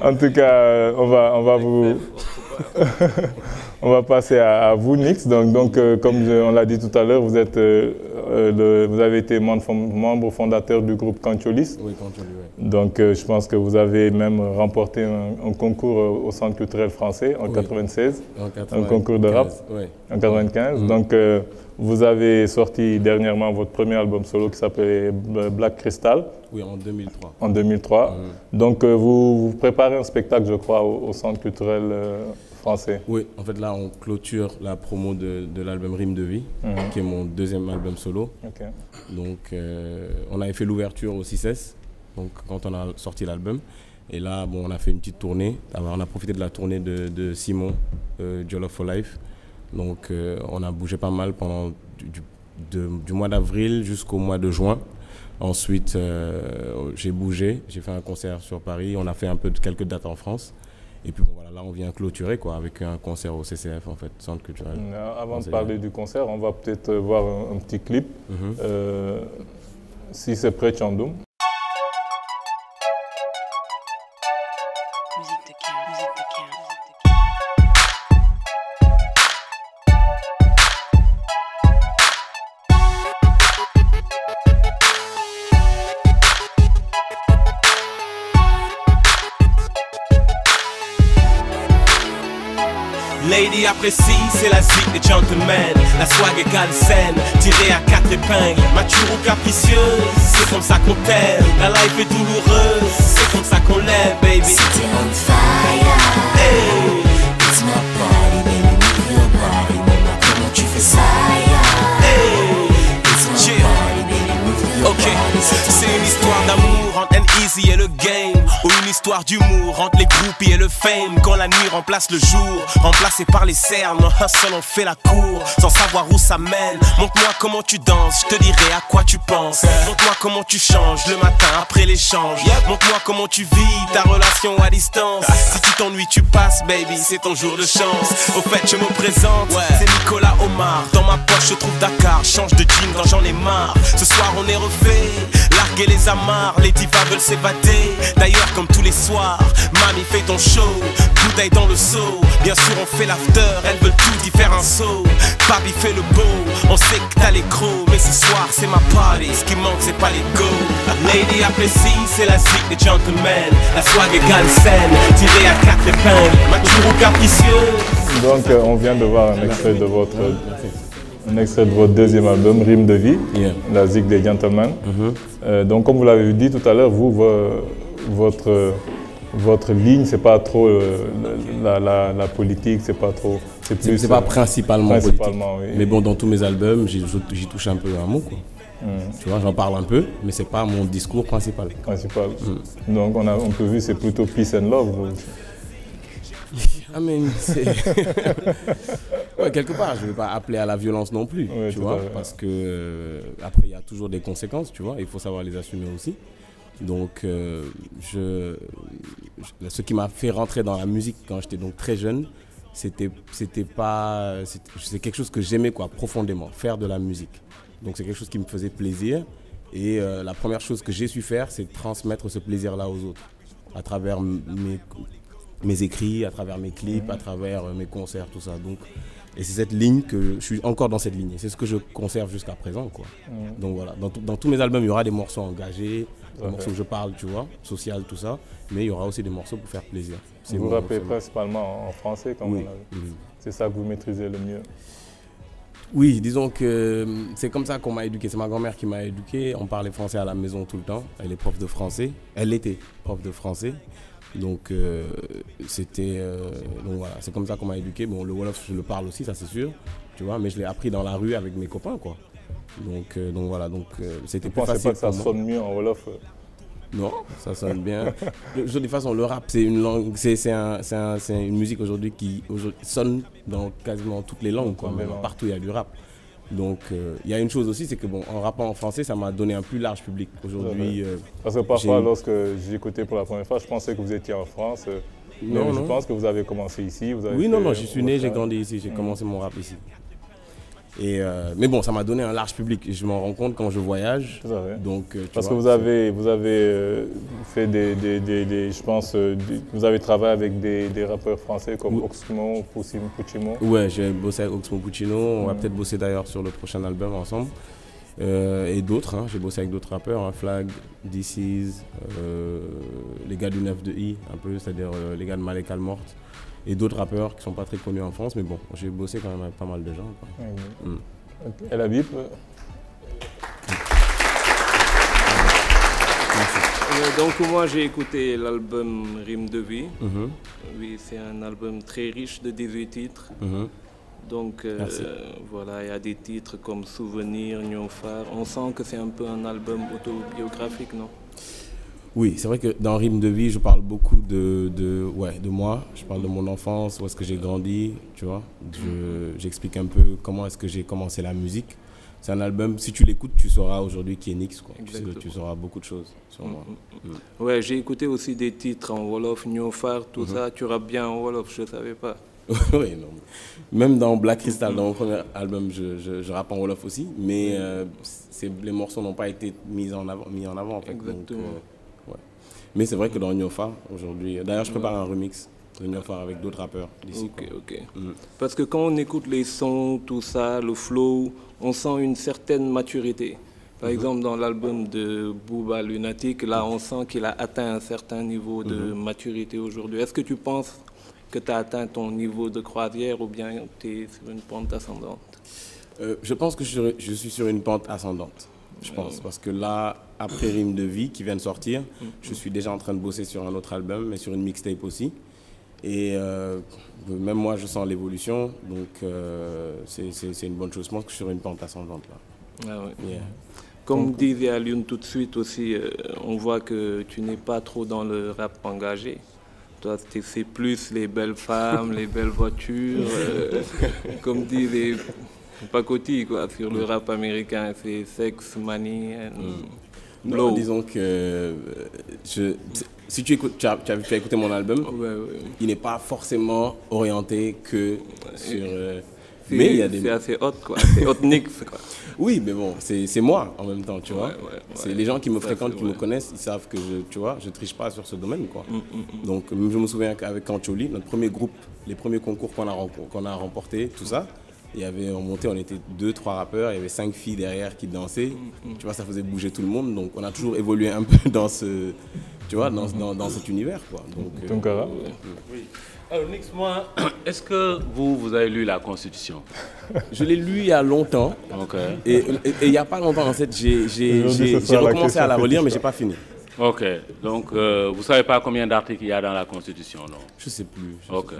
En tout cas, on va vous... On va passer à vous, Nix. Donc comme on l'a dit tout à l'heure, vous avez été membre fondateur du groupe Kancholis. Oui, Kancholis, oui. Donc je pense que vous avez même remporté un concours au Centre culturel français en 96, un concours de rap en 95. Donc vous avez sorti dernièrement votre premier album solo qui s'appelait Black Crystal. Oui, en 2003. En 2003. Donc vous préparez un spectacle, je crois, au Centre culturel français. Oui, en fait là on clôture la promo de l'album Rime de vie, qui est mon deuxième album solo. Donc on avait fait l'ouverture au 6S, donc quand on a sorti l'album. Et là bon, on a fait une petite tournée. Alors, on a profité de la tournée de Simon, Jollof for Life. Donc on a bougé pas mal pendant du mois d'avril jusqu'au mois de juin. Ensuite j'ai bougé, j'ai fait un concert sur Paris, on a fait quelques dates en France. Et puis bon, voilà, là on vient clôturer quoi, avec un concert au CCF en fait, Centre culturel. Avant de parler du concert, on va peut-être voir un petit clip. Si c'est prêt, Tchandoum. Lady apprécie, c'est la zik des gentlemen. La swag égale scène, tirée à 4 épingles. Mature ou capricieuse, c'est comme ça qu'on t'aime. La life est douloureuse, c'est comme ça qu'on l'aime, baby. City on fire. Hey. It's my party, baby, move your body. Maman, comment tu fais ça, yeah. Hey. It's my party, baby, move your body. C'est une histoire d'amour entre N-Easy et le game. Ou une histoire d'humour entre les groupies et le fame. Quand la nuit remplace le jour, remplacé par les cernes, un hustle on fait la cour, sans savoir où ça mène. Montre-moi comment tu danses, je te dirai à quoi tu penses. Montre-moi comment tu changes le matin après l'échange. Montre-moi comment tu vis ta relation à distance. Si tu t'ennuies tu passes baby, c'est ton jour de chance. Au fait je me présente, c'est Nicolas Omar. Dans ma poche je trouve Dakar, change de jean quand j'en ai marre. Ce soir on est refait, larguer les amarres. Les divas veulent s'évader, d'ailleurs comme tous les soirs. Mamie fait ton show, bouteille dans le seau. Bien sûr on fait l'after, elles veulent tout y faire un saut. Papi fait le beau, on sait que t'as les crocs. Mais ce soir c'est ma party, ce qui manque c'est pas les go. Lady apprécie, c'est la zik des gentlemen. La swag égale scène, tirée à 4 épingles. Mature ou capricieuse. Donc on vient de voir un extrait de votre deuxième album, Rime de vie, la zik des gentlemen. Donc comme vous l'avez dit tout à l'heure, vous, votre ligne, c'est pas trop la politique, c'est pas trop... C'est pas principalement politique. Oui. Mais bon, dans tous mes albums, j'y touche un peu un mot, quoi. Tu vois, j'en parle un peu, mais c'est pas mon discours principal. Donc on peut voir, c'est plutôt peace and love. Ah mais c'est... ouais, quelque part, je ne vais pas appeler à la violence non plus, tu vois, parce que après il y a toujours des conséquences, tu vois, il faut savoir les assumer aussi. Donc ce qui m'a fait rentrer dans la musique quand j'étais donc très jeune, c'est quelque chose que j'aimais quoi, profondément, faire de la musique. Donc c'est quelque chose qui me faisait plaisir et la première chose que j'ai su faire, c'est transmettre ce plaisir-là aux autres, à travers mes écrits, à travers mes clips, à travers mes concerts, tout ça. Donc, et c'est cette ligne que je suis encore dans cette ligne. C'est ce que je conserve jusqu'à présent, quoi. Donc voilà, dans tous mes albums, il y aura des morceaux engagés, des morceaux où je parle, tu vois, social, tout ça. Mais il y aura aussi des morceaux pour faire plaisir. Vous rappez principalement en français, comme on a vu. C'est ça que vous maîtrisez le mieux. Oui, disons que c'est comme ça qu'on m'a éduqué. C'est ma grand-mère qui m'a éduqué. On parlait français à la maison tout le temps. Elle est prof de français. Elle était prof de français. Donc voilà, c'est comme ça qu'on m'a éduqué. Bon, le Wolof, je le parle aussi, ça c'est sûr, tu vois, mais je l'ai appris dans la rue avec mes copains, quoi. Donc voilà, c'était plus facile. Vous pensez pas que ça sonne mieux en Wolof? Non, ça sonne bien. De toute façon, le rap, c'est une langue, c'est une musique aujourd'hui qui sonne dans quasiment toutes les langues, quoi. Même partout il y a du rap. Donc il y a une chose aussi, c'est que bon, en rappant en français, ça m'a donné un plus large public. Aujourd'hui, parce que parfois, lorsque j'ai écouté pour la première fois, je pensais que vous étiez en France. Je pense que vous avez commencé ici. Oui, non, j'y suis né, j'ai grandi ici, j'ai commencé mon rap ici. Mais bon, ça m'a donné un large public. Et je m'en rends compte quand je voyage. Donc, parce que vous avez fait je pense, vous avez travaillé avec des rappeurs français comme Oxmo, Puccino. Ouais, j'ai bossé avec Oxmo Puccino. On va peut-être bosser d'ailleurs sur le prochain album ensemble. Et d'autres, hein. J'ai bossé avec d'autres rappeurs, hein, Flag, DC's, les gars du 9 de I, un peu, c'est-à-dire les gars de Malek Al Mort. Et d'autres rappeurs qui ne sont pas très connus en France, mais bon, j'ai bossé quand même avec pas mal de gens. Et la bip Donc moi j'ai écouté l'album Rime de vie. Oui, c'est un album très riche de 18 titres. Donc voilà, il y a des titres comme Souvenir, Niofar. On sent que c'est un peu un album autobiographique, non? Oui, c'est vrai que dans Rime de vie, je parle beaucoup de moi. Je parle de mon enfance, où est-ce que j'ai grandi, tu vois. J'explique un peu comment est-ce que j'ai commencé la musique. C'est un album, si tu l'écoutes, tu sauras aujourd'hui qui est Nix, quoi. Tu sauras beaucoup de choses sur moi. Ouais, j'ai écouté aussi des titres en Wolof, Niofar, tout ça. Tu rappes bien en Wolof, je ne savais pas. Oui, non. Même dans Black Crystal, dans mon premier album, je rappe en Wolof aussi, mais les morceaux n'ont pas été mis en avant en fait. Exactement. Donc, mais c'est vrai que dans Niofar, aujourd'hui, d'ailleurs je prépare un remix de Niofar avec d'autres rappeurs d'ici. Ok. Parce que quand on écoute les sons, tout ça, le flow, on sent une certaine maturité. Par exemple, dans l'album de Booba Lunatic, là on sent qu'il a atteint un certain niveau de maturité aujourd'hui. Est-ce que tu penses que tu as atteint ton niveau de croisière ou bien tu es sur une pente ascendante? Je pense que je suis sur une pente ascendante. Je pense, parce que là, après Rime de vie qui vient de sortir, je suis déjà en train de bosser sur un autre album, mais sur une mixtape aussi. Et même moi, je sens l'évolution, donc c'est une bonne chose. Je pense que je suis sur une pente ascendante là. Ah ouais. Yeah. Comme disait Alioune tout de suite aussi, on voit que tu n'es pas trop dans le rap engagé. Toi, c'est plus les belles femmes, les belles voitures, comme disent les pacotis, quoi, sur le rap américain, c'est sex, money and blow. Non, disons que si tu as écouté mon album, il n'est pas forcément orienté que sur... mais il y a des... C'est assez hot, quoi. C'est hot Nix, quoi. Oui, mais bon, c'est moi en même temps, tu vois. C'est les gens qui me fréquentent, qui me connaissent, ils savent que je triche pas sur ce domaine, quoi. Donc, je me souviens qu'avec Kancholi, notre premier groupe, les premiers concours qu'on a remportés, tout ça, on était 2-3 rappeurs, il y avait 5 filles derrière qui dansaient. Tu vois, ça faisait bouger tout le monde. Donc, on a toujours évolué un peu dans dans cet univers, quoi. Donc, oui. Alors, Nix, moi, est-ce que vous avez lu la Constitution? Je l'ai lu il y a longtemps. Okay. Et il n'y a pas longtemps, en fait, j'ai recommencé à la relire, mais je n'ai pas fini. Ok. Donc, vous ne savez pas combien d'articles il y a dans la Constitution, non? Je ne sais plus. Ok.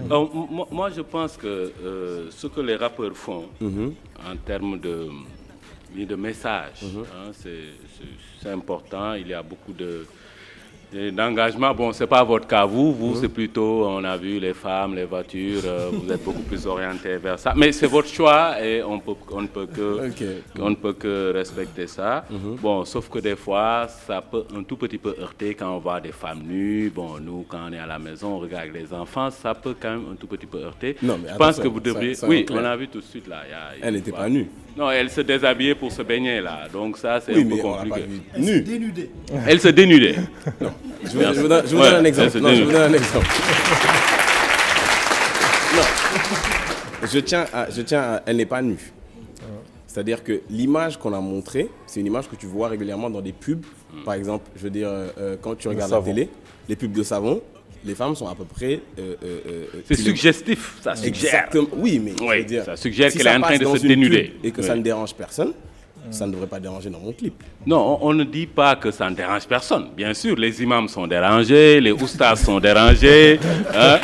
Donc, moi, je pense que ce que les rappeurs font, en termes de message, hein, c'est important. Il y a beaucoup d'engagement. Bon, ce n'est pas votre cas, vous c'est plutôt, on a vu les femmes, les voitures, vous êtes beaucoup plus orienté vers ça. Mais c'est votre choix et on ne peut que respecter ça. Bon, sauf que des fois, ça peut un tout petit peu heurter quand on voit des femmes nues. Bon, nous, quand on est à la maison, on regarde les enfants, ça peut quand même un tout petit peu heurter. Non, mais je pense que vous devriez... Oui, on a vu tout de suite là. Elle n'était pas nue. Non, elle se déshabillait pour se baigner là, donc ça c'est un peu compliqué. Elle se dénudait. Elle se dénudait. Non. Je vous donne un exemple. Non, je vous donne un exemple. Non. Je tiens à... Elle n'est pas nue. C'est-à-dire que l'image qu'on a montrée, c'est une image que tu vois régulièrement dans des pubs. Par exemple, je veux dire, quand tu regardes la télé, les pubs de savon, les femmes sont à peu près... c'est suggestif, ça suggère. Exactement. Oui, mais je veux dire, ça suggère qu'elle est en train de se dénuder. Et que ça ne dérange personne, ça ne devrait pas déranger dans mon clip. Non, on ne dit pas que ça ne dérange personne. Bien sûr, les imams sont dérangés, les oustas sont dérangés. Hein?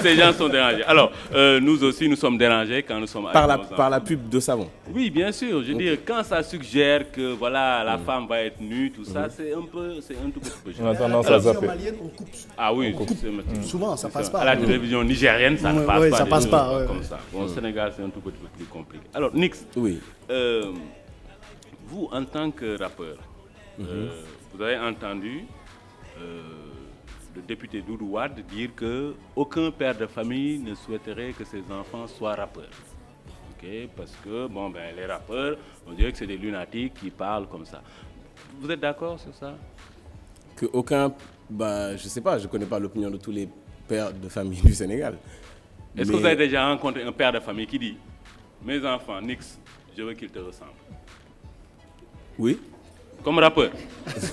Ces gens sont dérangés. Alors, nous aussi, nous sommes dérangés quand nous sommes par la pub de savon. Oui, bien sûr. Je veux dire, quand ça suggère que voilà, la femme va être nue, tout ça, c'est un tout petit peu gênant. On a tendance à zapper. On coupe. Ah oui, Souvent, ça passe pas. À la télévision nigérienne, ça ne passe pas. Ça passe pas. Comme ça. Bon, au Sénégal, c'est un tout petit peu plus compliqué. Alors, Nix, oui. Vous, en tant que rappeur, vous avez entendu le député Doudou Wade dire qu'aucun père de famille ne souhaiterait que ses enfants soient rappeurs. Okay, parce que les rappeurs, on dirait que c'est des lunatiques qui parlent comme ça. Vous êtes d'accord sur ça? Que aucun... je sais pas, je connais pas l'opinion de tous les pères de famille du Sénégal. Est-ce que vous avez déjà rencontré un père de famille qui dit « Mes enfants, Nix, je veux qu'ils te ressemblent ». Oui. Comme rappeur?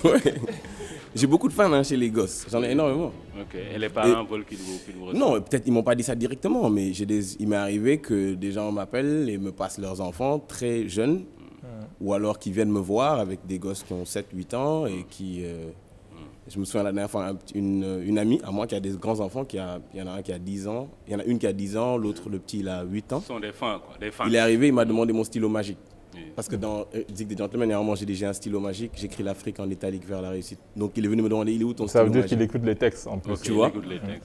Ouais. J'ai beaucoup de fans chez les gosses, j'en ai énormément. Ok. Et les parents veulent qu'ils vous ressemblent? Non, peut-être ils m'ont pas dit ça directement, mais il m'est arrivé que des gens m'appellent et me passent leurs enfants très jeunes, ou alors qui viennent me voir avec des gosses qui ont 7-8 ans et qui... Je me souviens la dernière fois, une amie à moi qui a des grands-enfants, il y en a un qui a 10 ans, il y en a une qui a 10 ans, l'autre, le petit, il a 8 ans. Ce sont des fans, quoi. Des fans. Il est arrivé, il m'a demandé mon stylo magique. Oui. Parce que dans Zik des Gentlemen, j'ai un stylo magique, j'écris l'Afrique en italique vers la réussite. Donc il est venu me demander, il est où ton stylo magique? Ça veut dire qu'il écoute les textes en plus. Okay, tu vois?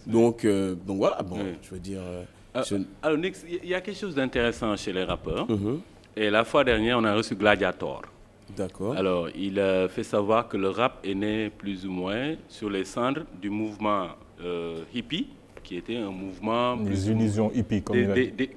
Donc voilà, bon, je veux dire... Alors Nix, il y a quelque chose d'intéressant chez les rappeurs. Et la fois dernière, on a reçu Gladiator. D'accord. Alors, il fait savoir que le rap est né plus ou moins sur les cendres du mouvement hippie, qui était un mouvement... Les illusions hippies, comme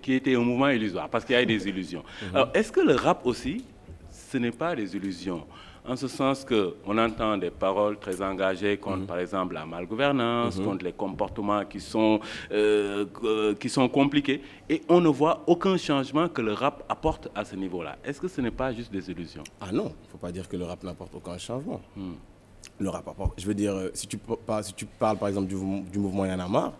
qui était un mouvement illusoire, parce qu'il y a des illusions. Alors, est-ce que le rap aussi, ce n'est pas des illusions? En ce sens qu'on entend des paroles très engagées contre, par exemple, la malgouvernance, contre les comportements qui sont compliqués, et on ne voit aucun changement que le rap apporte à ce niveau-là. Est-ce que ce n'est pas juste des illusions? Ah non, il ne faut pas dire que le rap n'apporte aucun changement. Le rap apporte. Je veux dire, si tu parles par exemple du mouvement Y en a marre,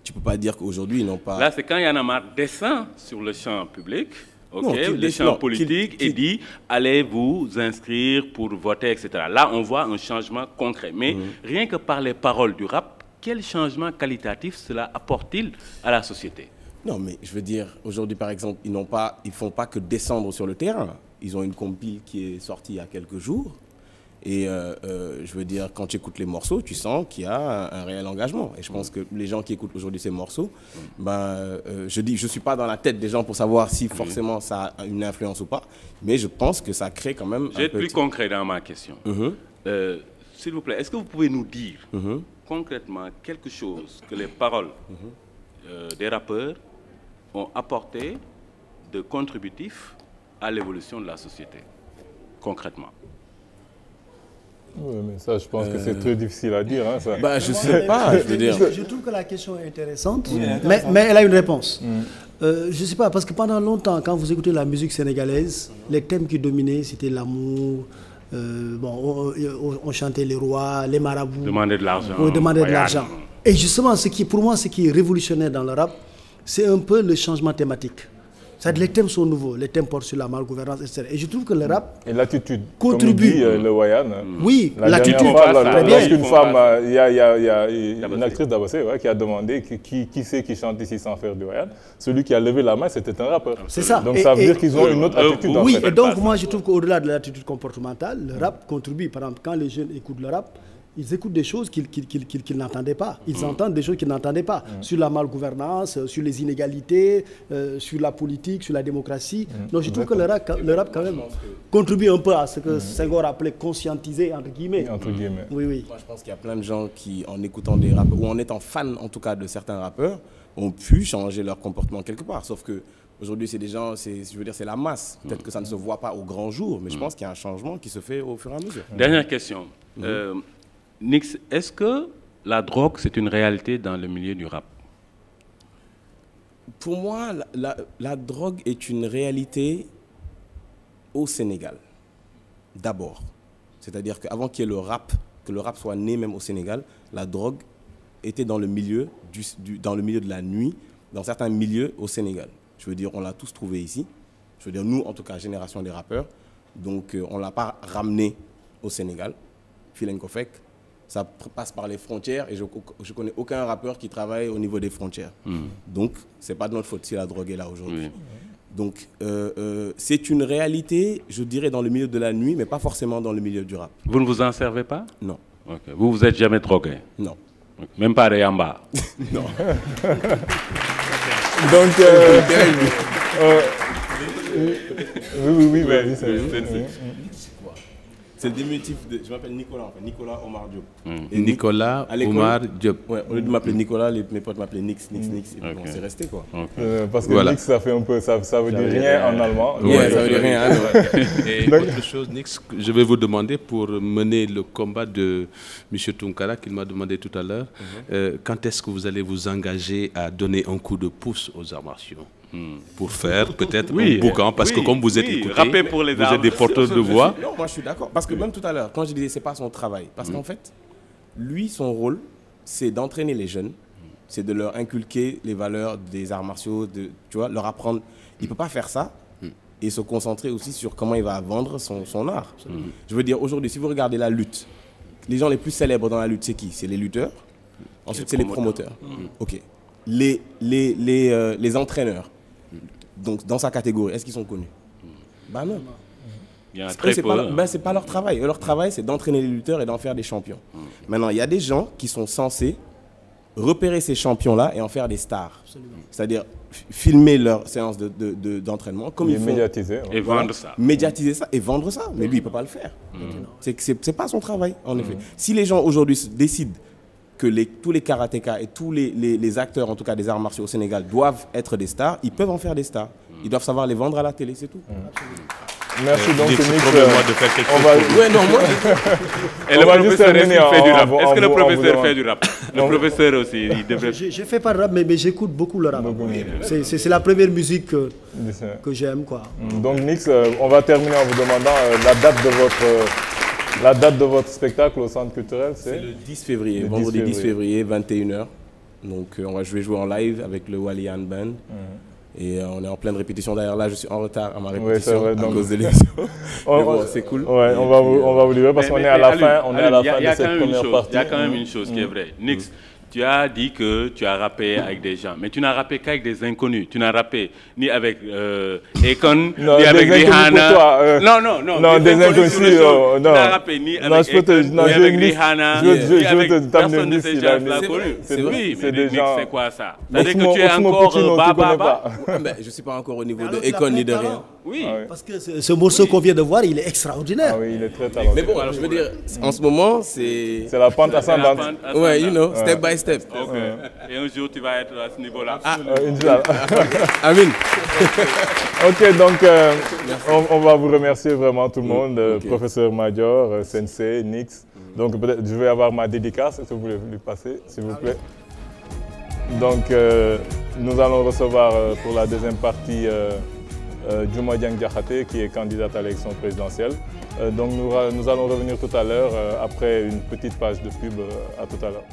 tu ne peux pas dire qu'aujourd'hui ils n'ont pas... Là, c'est quand Y en a marre descend sur le champ public, le champ politique, et dit allez vous inscrire pour voter, etc. Là, on voit un changement concret. Mais rien que par les paroles du rap, quel changement qualitatif cela apporte-t-il à la société? Non, mais je veux dire, aujourd'hui, par exemple, ils ne font pas que descendre sur le terrain. Ils ont une compile qui est sortie il y a quelques jours. Et je veux dire, quand tu écoutes les morceaux, tu sens qu'il y a un réel engagement. Et je pense que les gens qui écoutent aujourd'hui ces morceaux, je ne suis pas dans la tête des gens pour savoir si forcément ça a une influence ou pas, mais je pense que ça crée quand même... Je vais être plus concret dans ma question. S'il vous plaît, est-ce que vous pouvez nous dire concrètement quelque chose que les paroles des rappeurs ont apporté de contributif à l'évolution de la société, concrètement? Oui, mais ça, je pense que c'est très difficile à dire. Hein, ça. Je ne sais pas, je veux dire. Je trouve que la question est intéressante, mais elle a une réponse. Je ne sais pas, parce que pendant longtemps, quand vous écoutez la musique sénégalaise, les thèmes qui dominaient, c'était l'amour, on chantait les rois, les marabouts. Demander de l'argent. Oui, demander de l'argent. Et justement, pour moi, ce qui est révolutionnaire dans le rap, c'est un peu le changement thématique. Les thèmes sont nouveaux, les thèmes portent sur la malgouvernance, etc. Et je trouve que le rap et l'attitude contribue. Comme dit le Wayan. Oui, l'attitude. Lorsqu'une femme, il y a une actrice d'Abossé qui a demandé qui c'est qui chante ici sans faire du Wayan. Celui qui a levé la main, c'était un rappeur. C'est ça. Donc ça veut dire qu'ils ont une autre attitude. Oui, et donc moi je trouve qu'au-delà de l'attitude comportementale, le rap contribue. Par exemple, quand les jeunes écoutent le rap, ils écoutent des choses qu'ils n'entendaient pas. Ils entendent des choses qu'ils n'entendaient pas. Sur la malgouvernance, sur les inégalités, sur la politique, sur la démocratie. Donc je trouve que le rap quand même contribue un peu à ce que Senghor appelait conscientiser, entre guillemets. Oui, oui. Moi je pense qu'il y a plein de gens qui, en écoutant des rappeurs, ou en étant fans en tout cas de certains rappeurs, ont pu changer leur comportement quelque part. Sauf que aujourd'hui, c'est des gens, je veux dire, c'est la masse. Peut-être que ça ne se voit pas au grand jour, mais je pense qu'il y a un changement qui se fait au fur et à mesure. Dernière question. Nix, est-ce que la drogue, c'est une réalité dans le milieu du rap? Pour moi, la drogue est une réalité au Sénégal, d'abord. C'est-à-dire qu'avant qu'il y ait que le rap soit né même au Sénégal, la drogue était dans le milieu, dans le milieu de la nuit, dans certains milieux au Sénégal. Je veux dire, on l'a tous trouvé ici. Je veux dire, nous, en tout cas, génération des rappeurs. Donc, on ne l'a pas ramené au Sénégal. Filen Kofek. Ça passe par les frontières et je ne connais aucun rappeur qui travaille au niveau des frontières. Donc, ce n'est pas de notre faute si la drogue est là aujourd'hui. Donc, c'est une réalité, je dirais, dans le milieu de la nuit, mais pas forcément dans le milieu du rap. Vous ne vous en servez pas? Non. Okay. Vous vous êtes jamais drogué? Non. Okay. Même pas de yamba? Non. Donc, oui, vas-y, c'est C'est le diminutif de... Je m'appelle Nicolas, en fait. Nicolas Omar Diop. Et Nicolas Omar Diop. Ouais, au lieu de m'appeler Nicolas, mes potes m'appelaient Nix. Et puis bon, c'est resté, quoi. Parce que Nix, ça fait un peu... Ça veut dire rien en allemand. Ouais, ça veut dire rien. Et autre chose, Nix, je vais vous demander, pour mener le combat de M. Tounkara, qu'il m'a demandé tout à l'heure, quand est-ce que vous allez vous engager à donner un coup de pouce aux arts martiaux pour faire peut-être un boucan, parce que comme vous êtes écoutés, pour les vous êtes des porteurs de voix. Non, moi je suis d'accord, parce que même tout à l'heure, quand je disais c'est pas son travail, parce qu'en fait, lui, son rôle, c'est d'entraîner les jeunes, c'est de leur inculquer les valeurs des arts martiaux, tu vois, leur apprendre. Il ne peut pas faire ça et se concentrer aussi sur comment il va vendre son art. Je veux dire, aujourd'hui, si vous regardez la lutte, les gens les plus célèbres dans la lutte, c'est qui? C'est les lutteurs, ensuite c'est les promoteurs. Ok. Les entraîneurs, donc dans sa catégorie, est-ce qu'ils sont connus? Bah non. C'est pas leur travail. Leur travail, c'est d'entraîner les lutteurs et d'en faire des champions. Maintenant, il y a des gens qui sont censés repérer ces champions-là et en faire des stars. C'est-à-dire filmer leur séance d'entraînement comme ils font. Médiatiser. Et vendre ça. Médiatiser ça et vendre ça. Mais lui, il ne peut pas le faire. C'est pas son travail, en effet. Si les gens aujourd'hui décident que tous les karatékas et tous les acteurs, en tout cas des arts martiaux au Sénégal, doivent être des stars, ils peuvent en faire des stars. Ils doivent savoir les vendre à la télé, c'est tout. Merci donc, Nix. Promets-moi de faire quelque chose. Ouais, non, moi... Et le professeur, est-ce qu'il fait du rap? Est-ce que le professeur fait du rap? Le professeur aussi, il devrait... Je fais pas de rap, mais j'écoute beaucoup le rap. C'est la première musique que j'aime, quoi. Donc, Nix, on va terminer en vous demandant la date de votre spectacle au Centre culturel, c'est le 10 février, vendredi 10 février, 21h. Donc, je vais jouer en live avec le Walian Band. Et on est en pleine répétition. D'ailleurs, là, je suis en retard à ma répétition à cause de l'émission. Mais bon, c'est cool. Ouais, on va vous livrer parce qu'on est à la fin, de cette première partie. Il y a quand même une chose qui est vraie. Nix, tu as dit que tu as rappé avec des gens, mais tu n'as rappé qu'avec des inconnus. Tu n'as rappé ni avec Akon, ni avec Rihanna. Non, des inconnus. Tu n'as rappé ni avec Akon, ni avec Rihanna, ni avec personne de ces gens-là connus. Oui, mais Nix, c'est quoi ça? C'est-à-dire que tu es encore baba. Je ne suis pas encore au niveau de Akon ni de rien. Oui, parce que ce morceau qu'on vient de voir, il est extraordinaire. Ah oui, il est très talentueux. Mais bon, alors je veux dire, en ce moment, c'est la pente ascendante. Ouais, you know, step by step. Ok. Et un jour, tu vas être à ce niveau-là. Amin. Ok, donc on va vous remercier vraiment tout le monde, professeur Major, Sensei, Nix. Donc peut-être je vais avoir ma dédicace, est-ce que vous voulez lui passer, s'il vous plaît? Donc nous allons recevoir pour la deuxième partie Djouma Dieng Diakhaté, qui est candidate à l'élection présidentielle. Donc nous allons revenir tout à l'heure après une petite page de pub. À tout à l'heure.